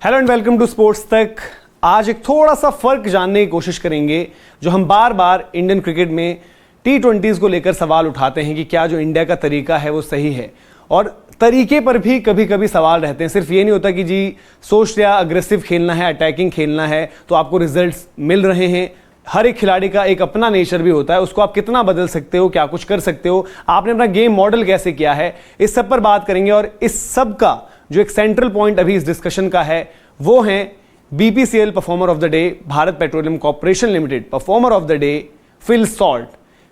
Hello and welcome to Sports Tak. आज एक थोड़ा सा फर्क जानने की कोशिश करेंगे जो हम बार बार इंडियन क्रिकेट में T20s को लेकर सवाल उठाते हैं कि क्या जो इंडिया का तरीका है वो सही है, और तरीके पर भी कभी कभी सवाल रहते हैं। सिर्फ ये नहीं होता कि जी सोच लिया अग्रेसिव खेलना है, अटैकिंग खेलना है तो आपको रिजल्ट्स मिल रहे हैं। हर एक खिलाड़ी का एक अपना नेचर भी होता है, उसको आप कितना बदल सकते हो, क्या कुछ कर सकते हो, आपने अपना गेम मॉडल कैसे किया है, इस सब पर बात करेंगे। और इस सब का जो एक सेंट्रल पॉइंट अभी इस डिस्कशन का है वो है BPCL performer of the day, Bharat petroleum corporation limited performer of the day Phil Salt.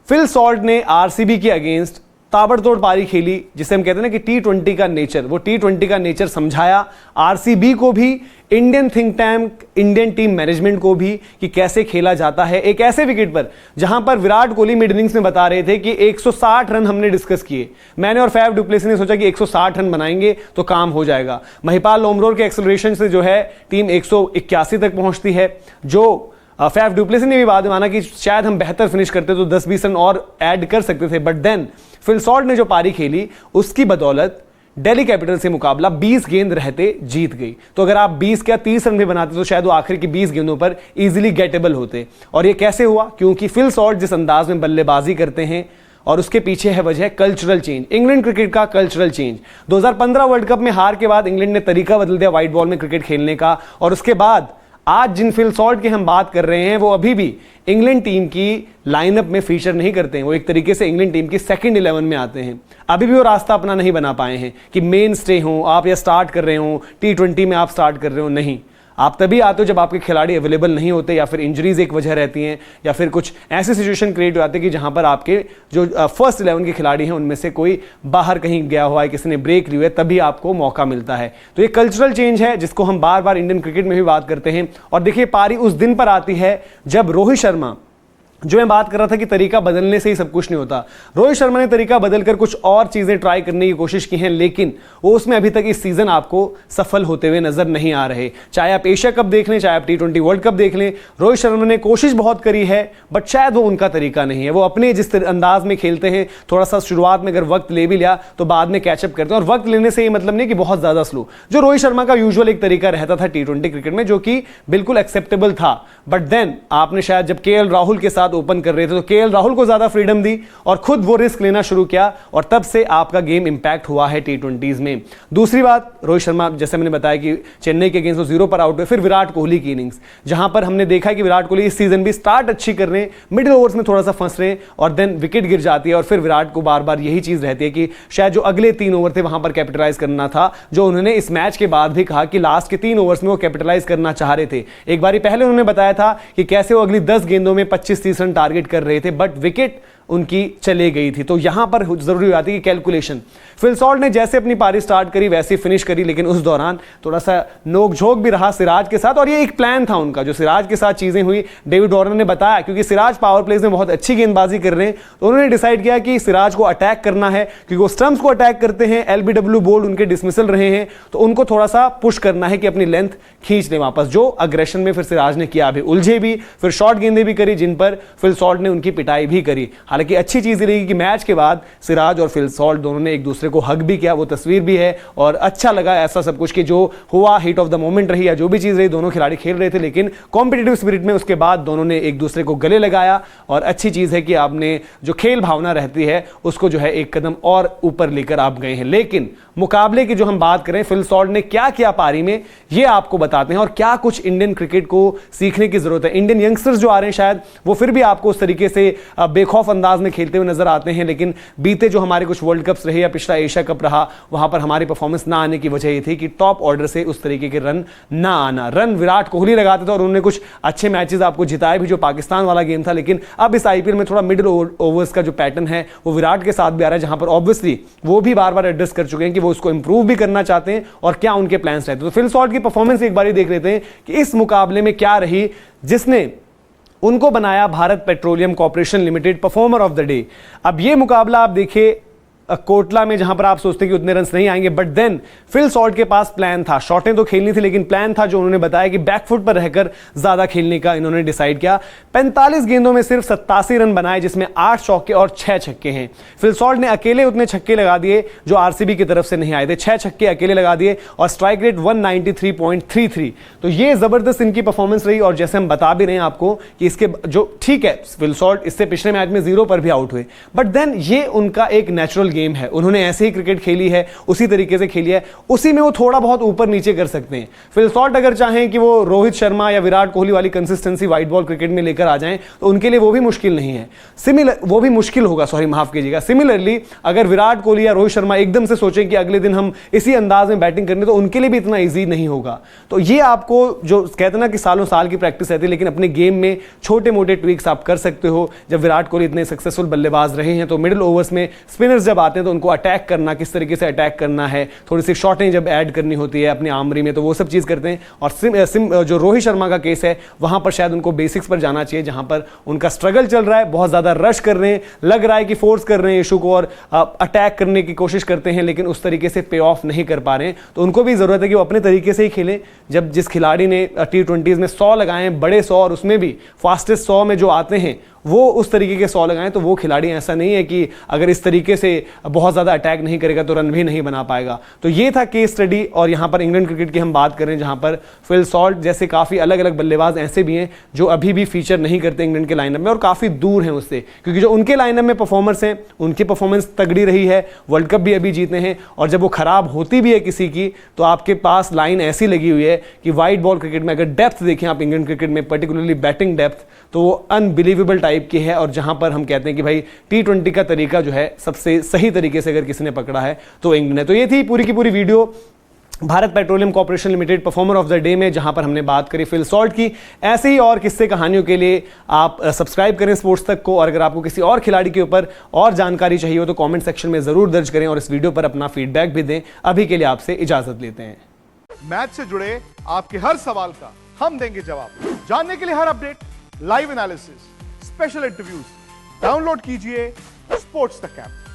Phil Salt ने RCB के अगेंस्ट ताबड़तोड़ पारी खेली, जिसे हम कहते हैं ना कि T20 का नेचर, वो T20 का नेचर समझाया RCB को भी, Indian think tank, Indian team management को भी कि कैसे खेला जाता है एक ऐसे विकेट पर जहां पर विराट कोहली मिड इनिंग्स में बता रहे थे कि 160 रन हमने डिस्कस किए। मैंने और फैफ डुप्लेसी ने सोचा कि 160 रन बनाएंगे तो काम हो जाएगा। महिपाल लोमरोर के एक्सेलरेशन से जो है टीम 181 तक पहुंचती है। जो फैफ डुप्लेसी ने भी बाद में माना कि शायद हम बेहतर फिनिश करते तो 10-20 रन और ऐड कर सकते थे, बट देन फिल सॉल्ट ने जो पारी खेली उसकी बदौलत दिल्ली कैपिटल से मुकाबला 20 गेंद रहते जीत गई। तो अगर आप 20 या 30 रन भी बनाते तो शायद वो आखिर की 20 गेंदों पर इजीली गेटेबल होते। और ये कैसे हुआ? क्योंकि फिल सॉल्ट जिस अंदाज में बल्लेबाजी करते हैं, और उसके पीछे है वजह कल्चरल चेंज, इंग्लैंड क्रिकेट का कल्चरल चेंज। 2015 वर्ल्ड कप में हार के बाद इंग्लैंड ने तरीका बदल दिया व्हाइट बॉल में क्रिकेट खेलने का, और उसके बाद आज जिन फिल सॉल्ट की हम बात कर रहे हैं वो अभी भी इंग्लैंड टीम की लाइनअप में फीचर नहीं करते हैं। वो एक तरीके से इंग्लैंड टीम की सेकंड 11 में आते हैं। अभी भी वो रास्ता अपना नहीं बना पाए हैं कि मेन स्टे हो आप या स्टार्ट कर रहे हो, T20 में आप स्टार्ट कर रहे हो। नहीं, आप तभी आते हो जब आपके खिलाड़ी अवेलेबल नहीं होते, या फिर इंजरीज एक वजह रहती हैं, या फिर कुछ ऐसी सिचुएशन क्रिएट हो जाती है कि जहां पर आपके जो फर्स्ट 11 के खिलाड़ी हैं उनमें से कोई बाहर कहीं गया हुआ है, किसी ने ब्रेक ली हुई है, तभी आपको मौका मिलता है। तो ये कल्चरल चेंज है जिसको हम बार बार इंडियन क्रिकेट में भी बात करते हैं। और देखिए, पारी उस दिन पर आती है जब रोहित शर्मा, जो मैं बात कर रहा था कि तरीका बदलने से ही सब कुछ नहीं होता, रोहित शर्मा ने तरीका बदलकर कुछ और चीजें ट्राई करने की कोशिश की हैं, लेकिन वो उसमें अभी तक इस सीजन आपको सफल होते हुए नजर नहीं आ रहे। चाहे आप एशिया कप देख लें, चाहे आप T20 वर्ल्ड कप देख लें, रोहित शर्मा ने कोशिश बहुत करी है, बट शायद वो उनका तरीका नहीं है। वो अपने जिस अंदाज में खेलते हैं, थोड़ा सा शुरुआत में अगर वक्त ले भी लिया तो बाद में कैचअप करते हैं। और वक्त लेने से ये मतलब नहीं कि बहुत ज्यादा स्लो, जो रोहित शर्मा का यूजुअल एक तरीका रहता था T20 क्रिकेट में, जो कि बिल्कुल एक्सेप्टेबल था। बट देन आपने शायद जब KL राहुल के साथ ओपन कर रहे थे तो KL राहुल को ज्यादा फ्रीडम दी और खुद वो रिस्क लेना शुरू किया, और तब से आपका गेम इंपैक्ट हुआ है T20s में। दूसरी बात, रोहित शर्मा, जैसे मैंने बताया कि चेन्नई के अगेंस्ट वो 0 पर आउट हुए। फिर विराट कोहली की इनिंग्स, जहां पर हमने देखा कि विराट कोहली इस सीजन भी स्टार्ट अच्छी कर रहे हैं, मिडिल ओवर्स में थोड़ा सा फंस रहे हैं, और देन विकेट गिर जाती है। और फिर विराट को बार बार यही चीज रहती है कि शायद जो अगले 3 ओवर थे वहां पर कैपिटलाइज करना था, जो उन्होंने इस मैच के बाद भी कहा कि लास्ट के 3 ओवर्स में वो कैपिटलाइज करना चाह रहे थे। एक बारी पहले उन्होंने बताया था कि कैसे वो अगली 10 गेंदों में 25-30 रन टारगेट कर रहे थे, बट विकेट उनकी चले गई थी। तो यहां पर जरूरी हो जाती है कि कैलकुलेशन। फिल सॉल्ट ने जैसे अपनी पारी स्टार्ट करी वैसे फिनिश करी, लेकिन उस दौरान थोड़ा सा नोक-झोंक भी रहा सिराज के साथ, और ये एक प्लान था उनका। जो सिराज के साथ चीजें हुई, डेविड वार्नर ने बताया, क्योंकि सिराज पावर प्लेज में बहुत अच्छी गेंदबाजी कर रहे हैं, तो उन्होंने डिसाइड किया कि सिराज को अटैक करना है, क्योंकि वो स्टंप्स को अटैक करते हैं। LBW बोर्ड उनके डिसमिसल रहे हैं, तो उनको थोड़ा सा पुश करना है कि अपनी लेंथ खींच ले वापस, जो अग्रेशन में फिर सिराज ने किया, अभी उलझे भी, फिर शॉर्ट गेंदें भी करी जिन पर फिल सॉल्ट ने उनकी पिटाई भी करी। हालांकि अच्छी चीज रही कि मैच के बाद सिराज और फिल सॉल्ट दोनों ने एक दूसरे को हग भी किया, वो तस्वीर भी है, और अच्छा लगा ऐसा सब कुछ कि जो हुआ हीट ऑफ द मोमेंट रही या जो भी चीज रही, दोनों खिलाड़ी खेल रहे थे लेकिन कॉम्पिटिटिव स्पिरिट में उसके बाद दोनों ने एक दूसरे को गले लगाया। और अच्छी चीज है कि आपने जो खेल भावना रहती है उसको जो है एक कदम और ऊपर लेकर आप गए हैं। लेकिन मुकाबले की जो हम बात करें, फिल सॉल्ट ने क्या किया पारी में, ये आपको बताते हैं, और क्या कुछ इंडियन क्रिकेट को सीखने की जरूरत है। इंडियन यंगस्टर्स जो आ रहे हैं शायद वो फिर भी आपको उस तरीके से बेखौफ अंदाज में खेलते हुए नजर आते हैं, लेकिन बीते जो हमारे कुछ वर्ल्ड कप्स रहे या पिछला एशिया कप रहा, वहां पर हमारी परफॉर्मेंस ना आने की वजह ये थी कि टॉप ऑर्डर से उस तरीके के रन ना आना। रन विराट कोहली लगाते थे और उन्होंने कुछ अच्छे मैचेस आपको जिताए भी, जो पाकिस्तान वाला गेम था। लेकिन अब इस IPL में थोड़ा मिडिल ओवर्स का जो पैटर्न है वो विराट के साथ भी आ रहा है, जहां पर ऑब्वियसली वो भी बार बार एड्रेस कर चुके हैं कि वो उसको इंप्रूव भी करना चाहते हैं और क्या उनके प्लान्स रहते हैं। तो फिल सॉल्ट की परफॉर्मेंस एक बार देख लेते हैं कि इस मुकाबले में क्या रही, जिसने उनको बनाया Bharat petroleum corporation limited performer of the day. अब ये मुकाबला आप देखिए, कोटला में, जहां पर आप सोचते कि उतने रन्स नहीं आएंगे, बट देन फिल सॉल्ट के पास प्लान था, शॉटें तो खेलनी थी लेकिन प्लान था जो उन्होंने बताया कि बैकफुट पर रहकर ज्यादा खेलने का इन्होंने डिसाइड किया। 45 गेंदों में सिर्फ 87 रन बनाए, जिसमें 8 चौके और 6 छक्के हैं। फिल सॉल्ट ने अकेले उतने छक्के लगा दिए जो आरसीबी की तरफ से नहीं आए थे, 6 छक्के अकेले लगा दिए और स्ट्राइक रेट 193.33। तो ये जबरदस्त इनकी परफॉर्मेंस रही। और जैसे हम बता भी रहे हैं आपको कि इसके जो ठीक है, फिल सॉल्ट इससे पिछले मैच में 0 पर भी आउट हुए, बट देन ये उनका एक नेचुरल गेम है, उन्होंने ऐसे ही क्रिकेट खेली है, उसी तरीके से खेली है, उसी में वो थोड़ा बहुत ऊपर नीचे कर सकते हैं। फिल सॉल्ट अगर चाहें कि वो रोहित शर्मा या विराट कोहली वाली कंसिस्टेंसी व्हाइट बॉल क्रिकेट में लेकर आ जाएं तो उनके लिए वो भी मुश्किल नहीं है, वो भी मुश्किल होगा, सॉरी माफ कीजिएगा। सिमिलरली अगर विराट कोहली या रोहित शर्मा एकदम से सोचें कि अगले दिन हम इसी अंदाज में बैटिंग करनी, तो उनके लिए भी इतना ईजी नहीं होगा। तो ये आपको जो कहते हैं ना कि सालों साल की प्रैक्टिस रहती है, लेकिन अपने गेम में छोटे मोटे ट्विक्स आप कर सकते हो। जब विराट कोहली इतने सक्सेसफुल बल्लेबाज रहे हैं तो मिडिल ओवर्स में स्पिनर्स जब आते हैं तो उनको अटैक करना, किस तरीके से अटैक करना है, थोड़ी सी शॉटें जब ऐड करनी होती है अपनी आमरी में, तो वो सब चीज़ करते हैं। और जो रोहित शर्मा का केस है वहां पर शायद उनको बेसिक्स पर जाना चाहिए, जहां पर उनका स्ट्रगल चल रहा है, बहुत ज़्यादा रश कर रहे हैं, लग रहा है कि फोर्स कर रहे हैं इशू को और अटैक करने की कोशिश करते हैं, लेकिन उस तरीके से पे ऑफ नहीं कर पा रहे हैं। तो उनको भी ज़रूरत है कि वो अपने तरीके से ही खेलें। जब जिस खिलाड़ी ने T20s में 100 लगाए हैं, बड़े 100, और उसमें भी फास्टेस्ट 100 में जो आते हैं वो उस तरीके के 100 लगाएं, तो वो खिलाड़ी ऐसा नहीं है कि अगर इस तरीके से बहुत ज़्यादा अटैक नहीं करेगा तो रन भी नहीं बना पाएगा। तो ये था केस स्टडी। और यहाँ पर इंग्लैंड क्रिकेट की हम बात करें जहाँ पर फिल सॉल्ट जैसे काफ़ी अलग अलग बल्लेबाज ऐसे भी हैं जो अभी भी फीचर नहीं करते इंग्लैंड के लाइनअप में और काफ़ी दूर हैं उससे, क्योंकि जो उनके लाइनअप में परफॉर्मर्स हैं उनकी परफॉर्मेंस तगड़ी रही है, वर्ल्ड कप भी अभी जीते हैं, और जब वो खराब होती भी है किसी की तो आपके पास लाइन ऐसी लगी हुई है कि वाइट बॉल क्रिकेट में अगर डेप्थ देखें आप इंग्लैंड क्रिकेट में, पर्टिकुलरली बैटिंग डेप्थ, तो वो अनबिलीवेबल टाइप की है। और जहां पर हम कहते हैं कि भाई T20 का तरीका जो है सबसे सही तरीके से अगर किसी ने पकड़ा है तो इंग्लैंड है। तो ये थी पूरी की पूरी video Bharat petroleum corporation limited performer of the day में, जहां पर हमने बात करी फिल सॉल्ट की। ऐसे ही और किस्से कहानियों के लिए आप सब्सक्राइब करें स्पोर्ट्स तक को, और अगर आपको किसी और खिलाड़ी के ऊपर और जानकारी चाहिए हो तो कमेंट सेक्शन में जरूर दर्ज करें और इस वीडियो पर अपना फीडबैक भी दें। अभी के लिए आपसे इजाजत लेते हैं। मैच से जुड़े आपके हर सवाल का हम देंगे जवाब। जानने के लिए हर update, live analysis, special interviews, download कीजिए स्पोर्ट्स तक ऐप।